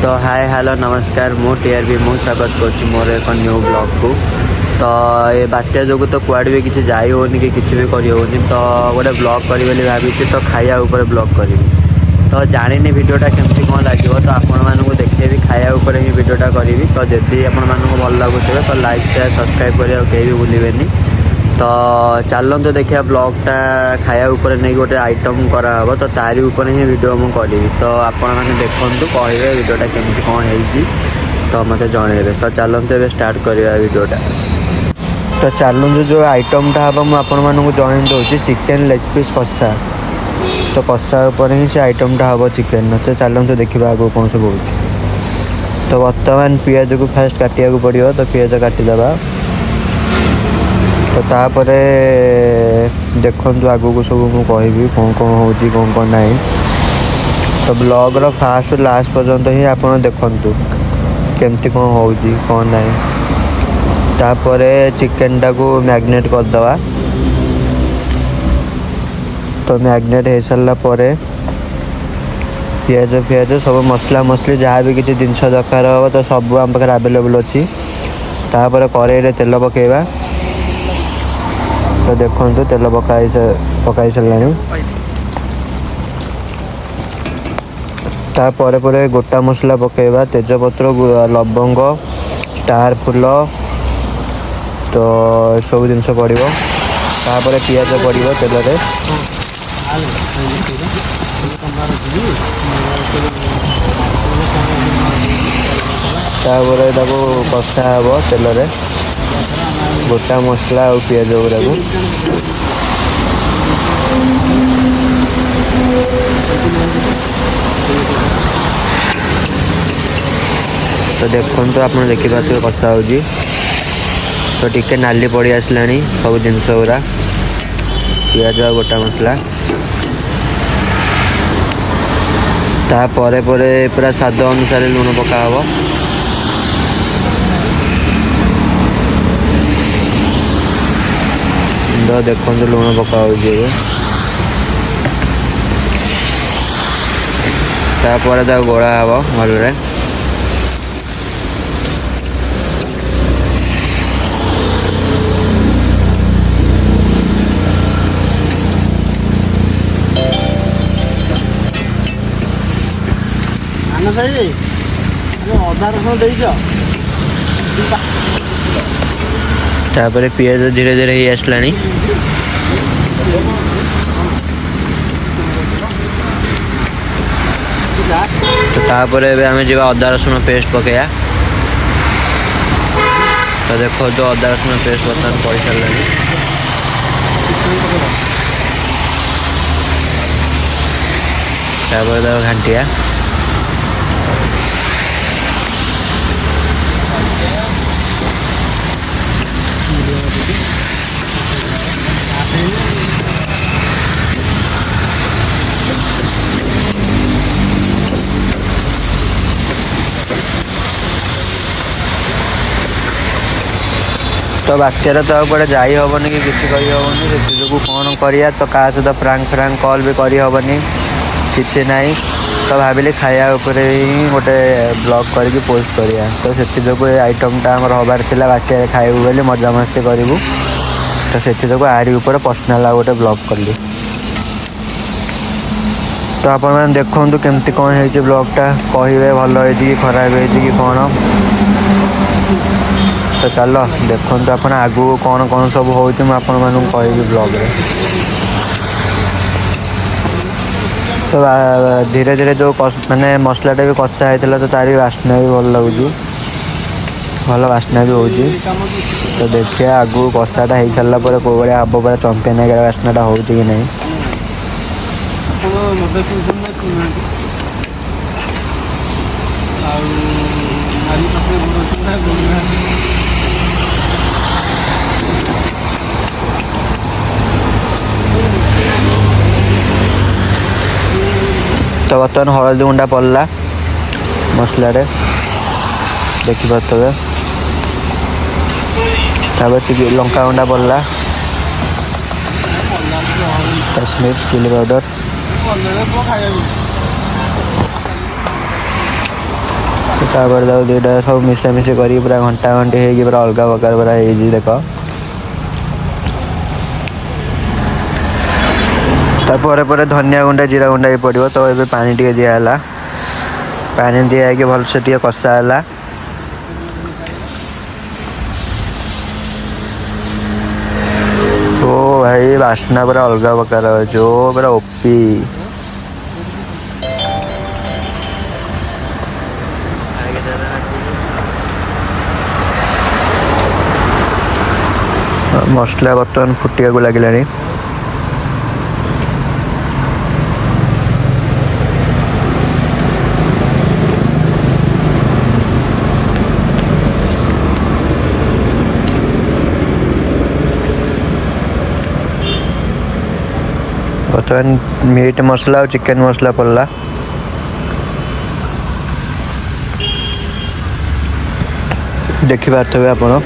तो hi hello नमस्कार मु टीआरबी मु स्वागत कर मोर एक न्यू ब्लॉग को। तो ये बात्या जो तो कुआड़े भी किसी जाई होनी कि किसी भी करी होनी तो गोटे ब्लॉग करी बोली भावी तो खाया ऊपर ब्लॉग करी। तो जानी वीडियोटा केमती कौन लगे तो आपण मानक देखेबी खाया ऊपर ही वीडियोटा करी। तो जदि आपण मानक भल लगुवे तो लाइक शेयर सब्सक्राइब करिया कहीं भी भूलें। तो चलते देखिए ब्लॉगटा खाया ऊपर नहीं गोटे आइटम कराब तो तारी ऊपर ही वीडियो मुझे करी। तो आपण मैंने देखु कहे वीडियोटा केमती कौन है तो मत जनइबे। तो चलते ए स्टार्ट करवा वीडियोटा। तो चलते जो आइटमटा हम मुझे आपण मानक जन दूसरी चिकेन लेग पीस कषा। तो कषा उपर ही से आइटमटा हम चिकेन। तो चलते देखा आगे कौन सब हो। तो बर्तमान पियाज को फास्ट काटिया पड़ो। तो पियाज काटिदेवा तो तापर देखु आगू को सब मुझे कहि कौन कौन हो कौन कौन ना। तो ब्लॉगर फास्ट लास्ट पर्यंत ही आप देखु केमती कौन हो कौन ना। तापर चिकेन टाक मैग्नेट करदे। तो मैग्नेट हो सारा पियाज फियाज सब मसला मसली जहाँ भी किसी जिनस दरकार हो तो सब आम पाखे आवेलेबल अच्छी। तापर कड़ाई तेल पकेवा। तो देखो तेल पकाई सारे। तापर गोटा मसला पकेवा तेजपत्र लवंग स्टार फूल तो सब जिन पड़ो। तापर पियाज पड़ो तेल। तापर कषा हे तेल गोटा मसला और पियाज गुरा को। तो देखो तो आप देखिए कषा हो। तो टिके नाली पड़ी आसला सब जिनस गुरा पियाज और गोटा मसला। तापर पूरा स्वाद अनुसार लुण पका हब। तो देखो लुण पका तापर गोड़ा हम भल। तापर पियाज धीरे धीरे ही आसला। तो तापर आम जा अदा रसुण पेस्ट पकड़ा। तो देखो जो अदा रसुण पेस्ट बर्तमान पड़ सारा। तापर घाटिया तो बात्यार तो आगे जाई हेनी कि किसी करनी जो कौन करिया। तो क्या सहित फ्रांक फ्रांक कॉल भी करहबनी किसी ना। तो भाविली खाया उपरे ही गोटे ब्लॉग करके पोस्ट करिया। तो से जो आइटमटा आमर हबार था बात्या खाइबू बोली मजा मस्ती करूँ। तो से जो आरी ऊपर पर्सनाल आ गोटे ब्लॉग कली। तो आप देखु केमती कौन है ब्लॉगटा कहे भल हो कि खराब हो कि कौन। तो चलो देखो आप आगू कौन कौन सब हो कहि ब्लॉग रे। तो धीरे धीरे जो माने मसलाटा भी कषा होता तो तारी बास्ना भी भल लगुच भल बास्ना भी हो। तो देखिए आगू कषाटा हो सारा कौ भाया हम पूरा चंपियन आगे बास्नाटा हो कि नहीं। तो बर्तमान हलदी गुंडा पड़ला मसला देखिपे। तापर लंका गुंडा पड़ला काश्मीर चिली पाउडर तापर दुईटा सब मिसामिशी कर पूरा घंटा घंटी हो पूरा अलग प्रकार पूरा हो देख तापर धनिया गुंडा जीरा गुंडा भी पड़ो तो ये पानी टे दिहला पानी दिखाई भलसे टे कषाला ओ भाई बास्ना पूरा अलग प्रकार जो पूरा ओपी मसला बर्तमान फुटिया को लगे बर्तमान मीट मसला और चिकन मसला पड़ला देखि पारे आपण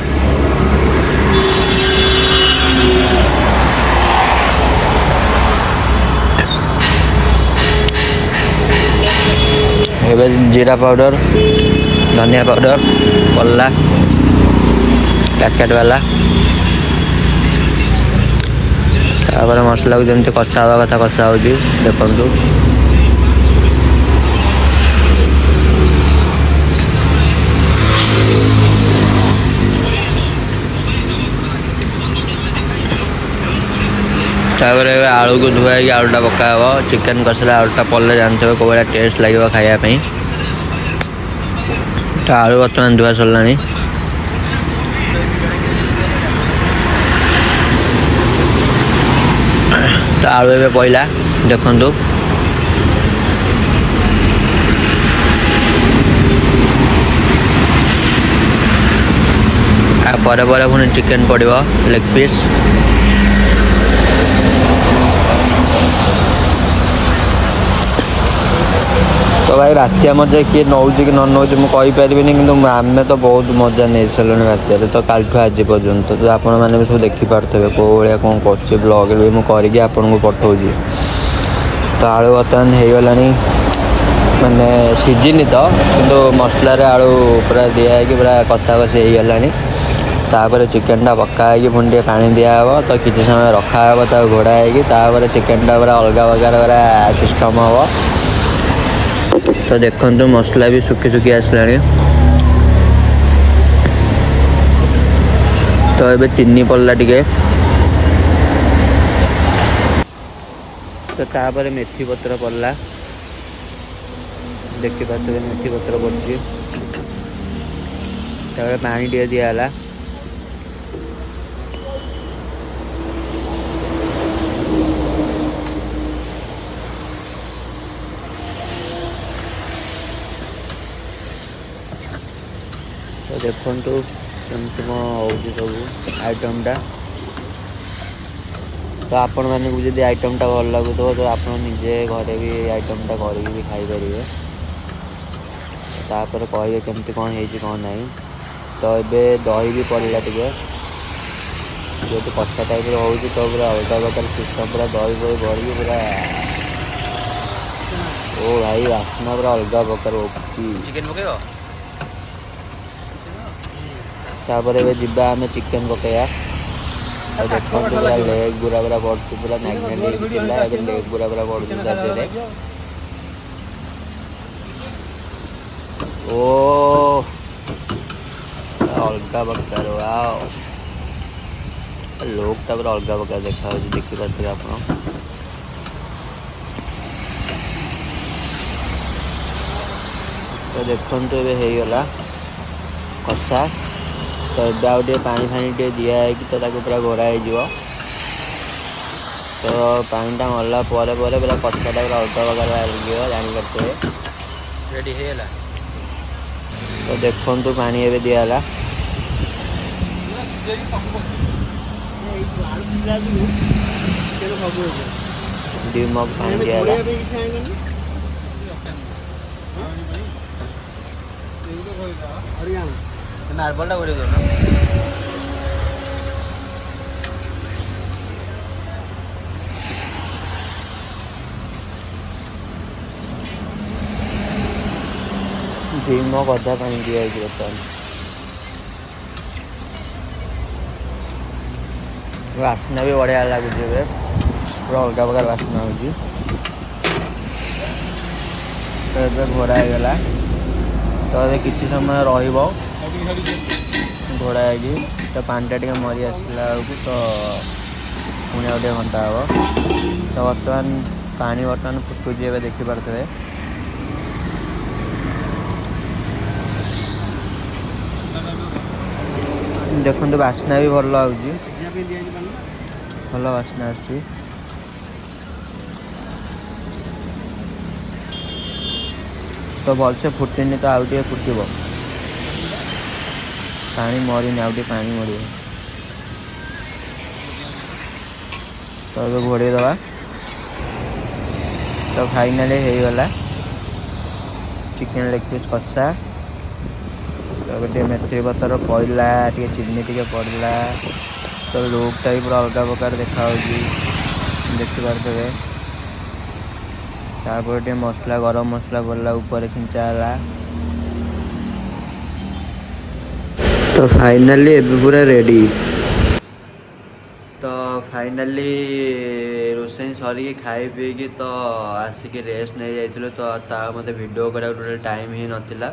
जीरा पाउडर धनिया पाउडर पड़ला पैकेट वाला तापर मसला को जमी कषा हवा कथा कषा हो देखु तापर आलू को धुआई आलूटा पका चिकेन कषा आलूटा पड़े जानते कौ भाया टेस्ट लगे खायापी तो आलू बर्तमान धुआ सरला तो आलू ए पड़ा देखु पर पुणी चिकेन पड़ो लेग पीस तो भाई बात्या मजा किए नौ कि न नौ मुझे कहीपरि कि आम तो बहुत मजा नहीं सारे बात्या तो कालठू आज पर्यंत तो आपण मैंने भी सब देखिपे कौ भाया कौन कर ब्लॉग मुझे आपन को पठाऊँ तो आलू बर्तमान हो गला माने सीझिनी तो किंतु मसलार आलू पूरा दिखाई पूरा कषा कषि हो गला तापर चिकेनटा पकाई पुणी पानी दिहब तो किसी समय रखा तो घोड़ा होपर चिकेनटा पूरा अलग प्रकार पूरा सिस्टम हम तो देखो मसला भी सुखी सुखी आसला तो ये चीनी पड़ला टिके तो तापर मेथी पत्र पड़ला देखी पारे मेथी पत्र पड़ी पानी टे दिहला तो देखु कमी हो सब आइटमटा तो आपण मानक जब आइटमटा भल लगुव तो आप निजे घरे भी आइटमटा करके भी खाईपर तापर कहे केमती कौन हो कौन ना तो ये दही भी पड़ला टे जो कषा टाइप हो तो पूरा अलग प्रकार सिस्टम पूरा दही बही भरिक पूरा ओ भाई बास्ना पूरा अलग प्रकार चिकेन पकेब तापर जीवा आम चिकेन पकड़ा देखो पूरा लेग गुरा पूरा पड़ू पूरा मैग्नेट लेग गुरा पूरा पड़ू ओ अलग प्रकार वाओ लोग पूरा अलग प्रकार देखा देखिपे आप तो देखो ये होगला कषा तो ये आउे पानी फानी टे दिखाई तो पूरा घोड़ा हो तो पानीटा मरला पूरा कषाटा पूरा अलग प्रकार लगे जापर रेडी होगा तो देखु पानी ए दिहला दी मग पानी दिहला नार्बलटा कर भीम गधा पानी दिया बर्तमान वासना भी बढ़िया लगुच पूरा अलग प्रकार वासना हो घोड़ा होगा तो ये किसी समय घोड़ा तो पानी टा मरी आसला बेलू तो पुणी गोटे घंटा हम तो बर्तमान पानी बर्तमान फुटुची ए देखिपे देखते बास्ना भी भल लगुच भल बास्ना आस तो भलसे फुटनी तो आउ फुटब पानी मरी आउ पानी मर तो ये घोड़े दबा तो फाइनाली हो गला चिकेन लेग पीस कषा तो गोटे मेथी पतर पड़ा टे चिनी टे पड़ा तो लुकटा भी पूरा अलग प्रकार देखा देखिपे तापर मसला गरम मसला पड़ा ऊपर छिंचा तो फाइनाली पूरा रेडी तो फाइनाली रोषे सरिकी खाई पीकी तो आसिक रेस्ट नहीं जाइए तो मत वीडियो करा टाइम ही नाला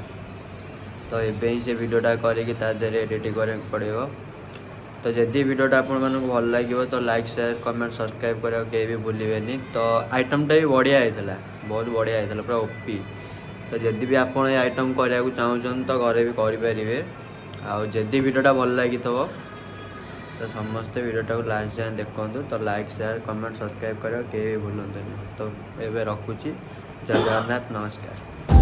तो ये से वीडियोटा करके एडिट करने पड़ो तो जदि वीडियोटा आपण मानक भल लगे तो लाइक शेयर कमेंट सब्सक्राइब करा कहीं भी भूलें तो आइटमटा भी बढ़िया होता बहुत बढ़िया होता पूरा ओपी तो जदि भी आप आइटम करने को चाहूँ तो घरे भी करें आदि वीडियोटा भल लगी तो समस्ते वीडियोटा को लास्ट जाए देखूँ तो लाइक शेयर कमेंट सब्सक्राइब करा कहीं भी भूलते तो ये रखुची जय जगन्नाथ नमस्कार।